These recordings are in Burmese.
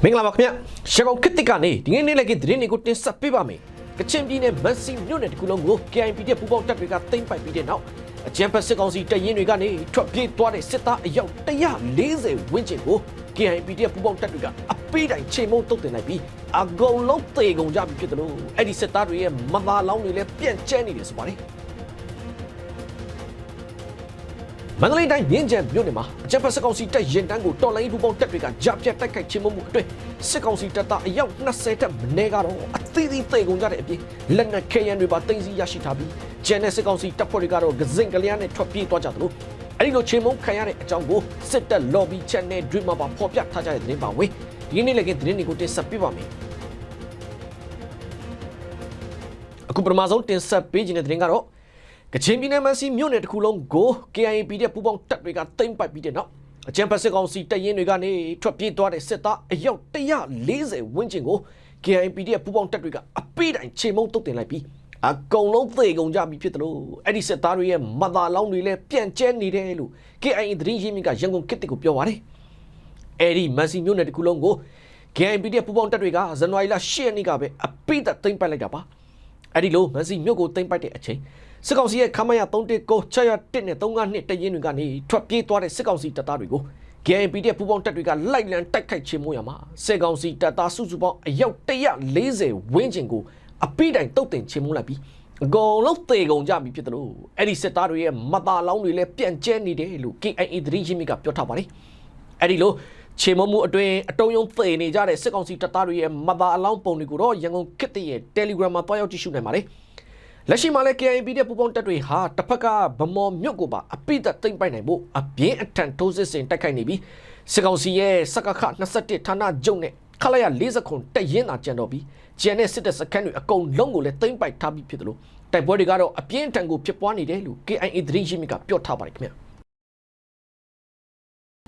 မင်္ဂလာပါခင်ဗျရှကောင်ခစ်တစ်ကနေဒီနေ့နေ့လက်ကသတင်းတွေကိုတင်ဆက်ပေးပါမယ်ကချင်ပြည်နယ်မန်စီမြို့နယ်တစ်ခုလုံးကို KIP တဲ့ပူပေါင်းတပ်တွေကသိမ်းပိုက်ပြီးတဲ့နောက်အကြမ်းဖက်စစ်ကောင်စီတပ်ရင်းတွေကနေထွက်ပြေးသွားတဲ့စစ်သားအယောက်140ဝန်းကျင်ကို KIP တဲ့ပူပေါင်းတပ်တွေကအပိတိုင်ချိန်မုံတုတ်တင်လိုက်ပြီးအကုန်လုံးသေကုန်ကြပြီဖြစ်တယ်လို့အဲ့ဒီစစ်သားတွေရဲ့မသာလောင်းတွေလည်းပြန့်ကျဲနေတယ်ဆိုပါတယ်မန္တလေးတိုင်းမြင်းကြံမြို့နယ်မှာအကြမ်းဖက်စစ်ကောင်စီတပ်ရင်တန်းကိုတော်လိုင်းပူပေါင်းတပ်တွေကကြားပြတ်တိုက်ခိုက်ခြင်းမှုအတွင်းစစ်ကောင်စီတပ်သားအယောက်20တပ်မနေကတော့အသီးသီးသေကုန်ကြတဲ့အပြင်လက်နက်ခဲယမ်းတွေပါတင်စီရရှိထားပြီးကျန်တဲ့စစ်ကောင်စီတပ်ဖွဲ့တွေကတော့ဂဇင်ကလျားနဲ့ထွက်ပြေးသွားကြသလိုအဲ့ဒီလိုချင်းမုံခံရတဲ့အကြောင်းကိုစစ်တပ် lobby channel တွေမှာပါဖော်ပြထားကြတဲ့သတင်းပါဝင်ဒီနေ့လည်းကသတင်းတွေကိုတင်ဆက်ပေးပါမယ်အခုပထမဆုံးတင်ဆက်ပေးခြင်းတဲ့သတင်းကတော့ကချင်ပြည်နယ်မှာစီမြို့နယ်တစ်ခုလုံးကို KIP တဲ့ပူပေါင်းတပ်တွေကသိမ်းပိုက်ပြီးတဲ့နောက်အကြမ်းဖက်စစ်ကောင်စီတပ်ရင်းတွေကနေထွက်ပြေးသွားတဲ့စစ်သားအယောက်140ဝန်းကျင်ကို KIP တဲ့ပူပေါင်းတပ်တွေကအပိတိုင်ချိန်မုံတုတ်တင်လိုက်ပြီးအကုန်လုံးသေကုန်ကြပြီဖြစ်တယ်လို့အဲ့ဒီစစ်သားတွေရဲ့မသာလောင်းတွေလည်းပြန့်ကျဲနေတယ်လို့ KIA သတင်းရင်းမြစ်ကရန်ကုန်ခေတ်တစ်ကိုပြောပါတယ်အဲ့ဒီမန်စီမြို့နယ်တစ်ခုလုံးကို KIP တဲ့ပူပေါင်းတပ်တွေကဇန်နဝါရီလ10ရက်နေ့ကပဲအပိတိုင်သိမ်းပိုက်လိုက်တာပါအဲ့ဒီလိုမန်စီမြို့ကိုသိမ်းပိုက်တဲ့အချိန်စစ်ကောင်စီရဲ့ခမရ319 601နဲ့352တပ်ရင်းတွေကနေထွက်ပြေးသွားတဲ့စစ်ကောင်စီတပ်သားတွေကို KIP တဲ့ပူပေါင်းတပ်တွေကလိုက်လံတိုက်ခိုက်ခြင်းမို့ရမှာစစ်ကောင်စီတပ်သားစုစုပေါင်းအယောက်140ဝန်းကျင်ကိုအပိတိုင်တုတ်တင်ခြင်းမို့လိုက်ပြီးအကုန်လုံးသေကုန်ကြပြီဖြစ်တယ်လို့အဲ့ဒီစစ်သားတွေရဲ့မသာလောင်းတွေလည်းပြန့်ကျဲနေတယ်လို့ KIA သတင်းရင်းမြစ်ကပြောထားပါတယ်အဲ့ဒီလိုချေမမှုအတွင်းအတုံးယုံသေနေကြတဲ့စစ်ကောင်စီတပ်သားတွေရဲ့မသာအလောင်းပုံတွေကိုတော့ရန်ကုန်ခေတ်ရဲ့ Telegram မှာတွားရောက်ကြည့်ရှုနိုင်ပါတယ်လက်ရှိမှာလည်း KIP တဲ့ပူပေါင်းတပ်တွေဟာတစ်ဖက်ကဗမော်မြို့ကိုပါအပိသက်သိမ်းပိုက်နိုင်ဖို့အပြင်းအထန်ထိုးစစ်ဆင်တိုက်ခိုက်နေပြီးစစ်ကောင်စီရဲ့စကခ21ဌာနချုပ်နဲ့ခလာရ40တပ်ရင်းသာကျန်တော့ပြီးကျန်တဲ့စစ်တပ်စခန်းတွေအကုန်လုံးကိုလည်းသိမ်းပိုက်ထားပြီးဖြစ်တယ်လို့တိုက်ပွဲတွေကတော့အပြင်းအထန်ကိုဖြစ်ပွားနေတယ်လို့ KIA သတင်းရင်းမြစ်ကပြောထားပါတယ်ခင်ဗျာ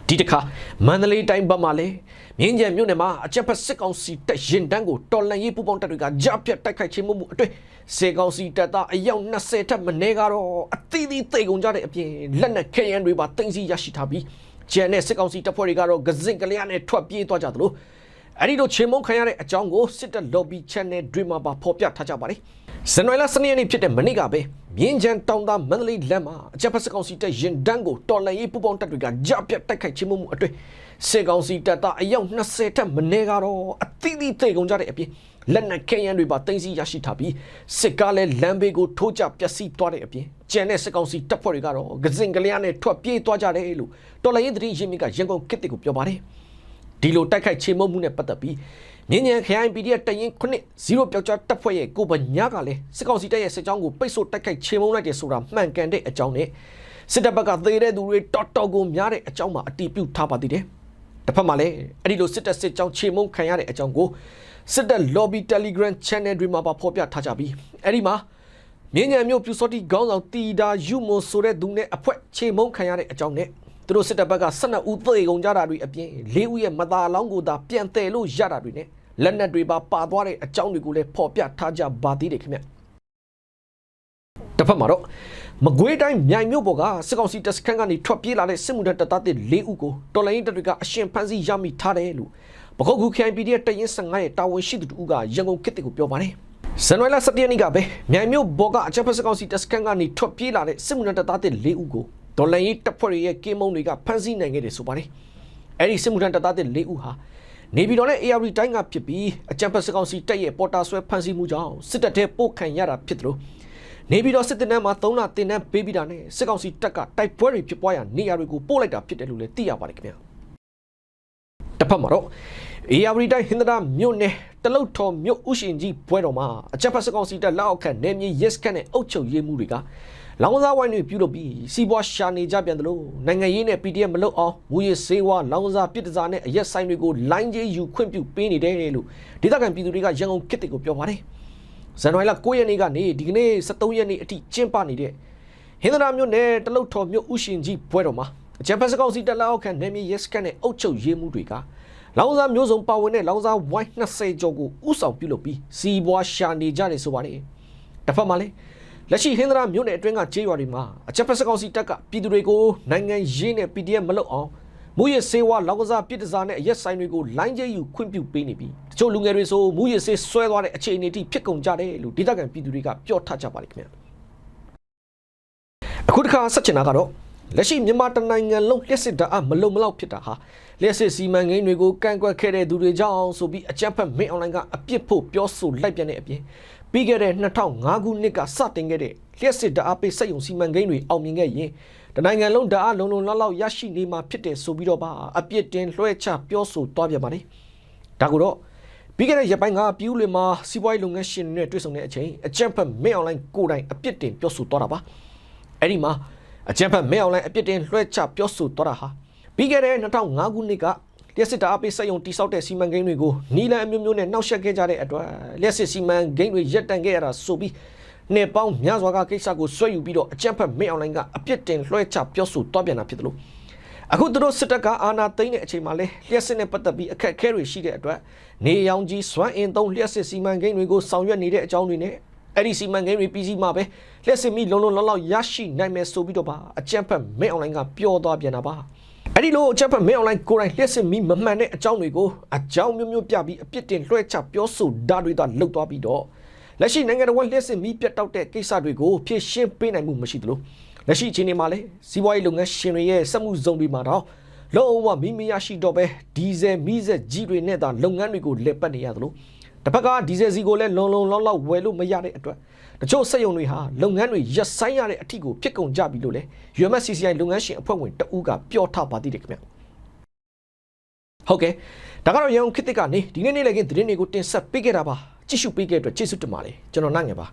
ဒီတခါမန္တလေးတိုင်းဘက်မှာလည်းမြင်းကြံမြို့နယ်မှာအကြမ်းဖက်စစ်ကောင်စီတပ်ရင်တန်းကိုတော်လှန်ရေးပူးပေါင်းတပ်တွေကကြားပြတ်တိုက်ခိုက်ခြင်းမှုအတွင်းစစ်ကောင်စီတပ်သားအယောက်20ထက်မနည်းကတော့အသီးသီးသေကုန်ကြတဲ့အပြင်လက်နက်ခဲယမ်းတွေပါတင်စီရရှိထားပြီးကျန်တဲ့စစ်ကောင်စီတပ်ဖွဲ့တွေကတော့ဂဇင်ကလျားနဲ့ထွက်ပြေးသွားကြသလိုအဲ့ဒီလိုချင်းမုံခံရတဲ့အကြောင်းကိုစစ်တပ် lobby channel တွေမှာပါဖော်ပြထားကြပါတယ်ဇန်နဝါရီလ12ရက်နေ့ဖြစ်တဲ့မနေ့ကပဲမြင်းချံတောင်သားမန္တလေးလမ်းမှာအကြမ်းဖက်စစ်ကောင်စီတပ်ရင်တန်းကိုတော်လှန်ရေးပူးပေါင်းတပ်တွေကကြားပြတ်တိုက်ခိုက်ခြင်းမှုအတွင်းစစ်ကောင်စီတပ်သားအယောက်20ထက်မနည်းကတော့အသီးသီးသေကုန်ကြတဲ့အပြင်လက်နက်ခဲယမ်းတွေပါတင်စီရရှိထားပြီးစစ်ကားလည်းလမ်းဘေးကိုထိုးကျပျက်စီးသွားတဲ့အပြင်ကျန်တဲ့စစ်ကောင်စီတပ်ဖွဲ့တွေကတော့ဂဇင်ကလျားနဲ့ထွက်ပြေးသွားကြတယ်လို့တော်လှန်ရေးသတင်းရင်းမြစ်ကရန်ကုန်ခေတ်ကိုပြောပါတယ်ဒီလိုတိုက်ခိုက်ခြင်းမှုနဲ့ပတ်သက်ပြီးမြင်းညံခရိုင် PDF တရင်9-0ပြောက်ကြားတပ်ဖွဲ့ရဲ့ကိုပညာကလည်းစစ်ကောင်စီတပ်ရဲ့စစ်ကြောင်းကိုပိတ်ဆို့တိုက်ခိုက်ခြင်းမုံလိုက်တယ်ဆိုတာမှန်ကန်တဲ့အကြောင်းနဲ့စစ်တပ်ဘက်ကသေတဲ့သူတွေတော်တော်ကိုများတဲ့အကြောင်းမှာအတီးပြုတ်ထားပါသေးတယ်တစ်ဖက်မှာလည်းအဲ့ဒီလိုစစ်တပ်စစ်ကြောင်းခြင်းမုံခံရတဲ့အကြောင်းကိုစစ်တပ် lobby Telegram channel တွေမှာပါဖော်ပြထားကြပြီးအဲ့ဒီမှာမြင်းညံမြို့ပြူစောတိခေါင်းဆောင်တီဒါယူမိုဆိုတဲ့သူနဲ့အဖွဲ့ခြင်းမုံခံရတဲ့အကြောင်းနဲ့သူတို့စစ်တပ်ဘက်က12ဦးသေကုန်ကြတာတွေအပြင်4ဦးရဲ့မသာအလောင်းကိုသာပြန်တယ်လို့ရတာတွေနဲ့လက်နက်တွေပါပါသွားတဲ့အကြောင်းတွေကိုလည်းဖော်ပြထားကြပါသေးတယ်ခင်ဗျတစ်ဖက်မှာတော့မကွေးတိုင်းမြိုင်မြို့ပေါ်ကစစ်ကောင်စီတပ်စခန်းကနေထွက်ပြေးလာတဲ့စစ်မှုထမ်းတပ်သားတွေ4ဦးကိုတော်လိုင်းတပ်တွေကအရှင်ဖမ်းဆီးရမိထားတယ်လို့ပခုတ်ကူ KIP ရဲ့တရင်15ရဲ့တာဝန်ရှိသူတို့ကရန်ကုန်ခေတ်ကိုပြောပါတယ်ဇန်နဝါရီလ17ရက်နေ့ကပဲမြိုင်မြို့ပေါ်ကအကြမ်းဖက်စစ်ကောင်စီတပ်စခန်းကနေထွက်ပြေးလာတဲ့စစ်မှုထမ်းတပ်သားတွေ4ဦးကိုဒေါ်လာရေးတပ်ဖွဲ့ရဲ့ကင်းမုံတွေကဖမ်းဆီးနိုင်ခဲ့တယ်ဆိုပါတယ်အဲ့ဒီစစ်မှုထမ်းတပ်သားတွေ4ဦးဟာနေပြည်တော်နဲ့ AR တိုင်းကဖြစ်ပြီးအကြမ်းဖက်စစ်ကောင်စီတပ်ရဲ့ပေါ်တာဆွဲဖမ်းဆီးမှုကြောင့်စစ်တပ်ထဲပို့ခံရတာဖြစ်တယ်လို့နေပြည်တော်စစ်တပ်မှာ3လတင်တန်းပေးပြီးတာနဲ့စစ်ကောင်စီတပ်ကတိုက်ပွဲတွေဖြစ်ပွားရာနေရာတွေကိုပို့လိုက်တာဖြစ်တယ်လို့လည်းသိရပါတယ်ခင်ဗျာတစ်ဖက်မှာတော့ AR တိုင်းဟင်္ဒရာမြို့နယ်တလုတ်ထော်မြို့ဥရှင်ကြီးဘွဲတော်မှာအကြမ်းဖက်စစ်ကောင်စီတပ်လက်အောက်ခံနေမြေရဲစခန်းနဲ့အုပ်ချုပ်ရေးမှုတွေကလောင်စားဝိုင်းတွေပြုလုပ်ပြီးစီးပွားရှာနေကြပြန်တယ်လို့နိုင်ငံရေးနဲ့ PDF မလုပ်အောင်မူရစေဝါလောင်စားပြည်တစားနဲ့အရက်ဆိုင်တွေကိုလိုင်းကျေးယူခွင့်ပြုပေးနေတယ်လို့ဒေသခံပြည်သူတွေကရန်ကုန်ခေတ်ကိုပြောပါတယ်ဇန်နဝါရီလ9ရက်နေ့ကနေဒီကနေ့23ရက်နေ့အထိကျင်းပနေတဲ့ဟင်္ဒရာမြို့နယ်တလုတ်ထော်မြို့ဥရှင်ကြီးဘွဲတော်မှာအကြမ်းဖက်စစ်ကောင်စီတပ်လက်အောက်ခံနေမြေရဲစခန်းနဲ့အုပ်ချုပ်ရေးမှုတွေကလောင်စားမျိုးစုံပါဝင်တဲ့လောင်စားဝိုင်း20ကျော်ကိုဥဆောင်ပြုလုပ်ပြီးစီးပွားရှာနေကြတယ်ဆိုပါတယ်တစ်ဖက်မှာလည်းလက်ရှိဟင်္ဒရာမြို့နယ်အတွင်းကကျေးရွာတွေမှာအကြမ်းဖက်စစ်ကောင်စီတပ်ကပြည်သူတွေကိုနိုင်ငံရေးနဲ့ PDF မလုပ်အောင် မူရစေဝါလောက်ကစားပြစ်ဒစားနဲ့ရက်ဆိုင်တွေကိုလိုင်းကျယူခွင့်ပြုပေးနေပြီးတချို့လူငယ်တွေဆိုမူရစေဆွဲသွားတဲ့အခြေအနေအထိဖြစ်ကုန်ကြတယ်လို့ဒေသခံပြည်သူတွေကပြောထားကြပါတယ်ခင်ဗျာအခုတစ်ခါဆက်ချင်တာကတော့လက်ရှိမြန်မာတနိုင်ငံလုံးလျှက်စစ်ဓာတ်မလုံမလောက်ဖြစ်တာဟာလျှက်စစ်စီမံကိန်းတွေကိုကန့်ကွက်ခဲ့တဲ့သူတွေကြောင့်ဆိုပြီးအကြမ်းဖက်မင်းအွန်လိုင်းကအပြစ်ဖို့ပြောဆိုလိုက်ပြန်တဲ့အပြင်ပြီးခဲ့တဲ့2005ခုနှစ်ကစတင်ခဲ့တဲ့လျှက်စစ်ဓာတ်ပေးစက်ရုံစီမံကိန်းတွေအောင်မြင်ခဲ့ရင်တနိုင်ငံလုံးဓာတ်လုံလုံလောက်လောက်ရရှိနေမှာဖြစ်တယ်ဆိုပြီးတော့ပါအပြစ်တင်လွှဲချပြောဆိုသွားပြန်ပါတယ်ဒါကိုတော့ပြီးခဲ့တဲ့ရက်ပိုင်းကပြည်ဦးလွင်မှာစီးပွားရေးလုပ်ငန်းရှင်တွေနဲ့တွေ့ဆုံတဲ့အချိန်အကြမ်းဖက်မင်းအွန်လိုင်းကိုယ်တိုင်အပြစ်တင်ပြောဆိုသွားတာပါအဲ့ဒီမှာအကြမ်းဖက်မင်းအွန်လိုင်းအပြစ်တင်လွှဲချပြောဆိုသွားတာဟာပြီးခဲ့တဲ့2005ခုနှစ်ကလျှက်စစ်ဓာတ်ပေးစက်ရုံတိစောက်တဲ့စီမံကိန်းတွေကိုနီလန်အမျိုးမျိုးနဲ့နှောက်ယှက်ခဲ့ကြတဲ့အတွက်လျှက်စစ်စီမံကိန်းတွေရပ်တန့်ခဲ့ရတာဆိုပြီးနေပေါင်းများစွာကကိစ္စကိုဆွဲယူပြီးတော့အကြမ်းဖက်မင်းအွန်လိုင်းကအပြစ်တင်လွှဲချပြောဆိုသွားပြန်တာဖြစ်တယ်လို့အခုသူတို့စစ်တပ်ကအာဏာသိမ်းတဲ့အချိန်မှာလဲလျှက်စစ်နဲ့ပတ်သက်ပြီးအခက်အခဲတွေရှိတဲ့အတွက်နေရောင်ကြီးစွမ်းအင်သုံးလျှက်စစ်စီမံကိန်းတွေကိုဆောင်ရွက်နေတဲ့အကြောင်းတွေနဲ့အဲ့ဒီစီမံကိန်းတွေပြီးစီးမှပဲလျှက်စစ်မီလုံလုံလောက်လောက်ရရှိနိုင်မယ်ဆိုပြီးတော့ပါအကြမ်းဖက်မင်းအွန်လိုင်းကပြောသွားပြန်တာပါအဲ့ဒီလိုအကြမ်းဖက်မင်းအွန်လိုင်းကိုယ်တိုင်လျှက်စစ်မီမမှန်တဲ့အကြောင်းတွေကိုအကြောင်းမျိုးမျိုးပြပြီးအပြစ်တင်လွှဲချပြောဆိုတာတွေသာလုပ်သွားပြီးတော့လက်ရှိနိုင်ငံတော်လျှက်စစ်မီပြတ်တောက်တဲ့ကိစ္စတွေကိုဖြည့်ရှင်းပေးနိုင်မှုမရှိသလိုလက်ရှိအခြေအနေမှာလည်းစီးပွားရေးလုပ်ငန်းရှင်တွေရဲ့စက်မှုဇုံတွေမှာတော့လုံးဝမီမရရှိတော့ပဲဒီဇယ်မီးစက်ကြီးတွေနဲ့သာလုပ်ငန်းတွေကိုလက်ပတ်နေရသလိုတစ်ဖက်ကဒီဇယ်စီကိုလည်းလုံလုံလောက်လောက်ဝယ်လို့မရတဲ့အတွက်တချို့စက်ရုံတွေဟာလုပ်ငန်းတွေရပ်ဆိုင်းရတဲ့အထိကိုဖြစ်ကုန်ကြပြီလို့လည်း UMSCCI လုပ်ငန်းရှင်အဖွဲ့ဝင်တဦးကပြောထားပါသေးတယ်ခင်ဗျဟုတ်ကဲ့ဒါကတော့ရန်ကုန်ခေတ်သစ်ကနေဒီနေ့နေ့လည်းကသတင်းတွေကိုတင်ဆက်ပေးခဲ့တာပါကြည့်ရှုပေးခဲ့တဲ့အတွက်ကျေးဇူးတင်ပါတယ်ကျွန်တော်နိုင်ငယ်ပါ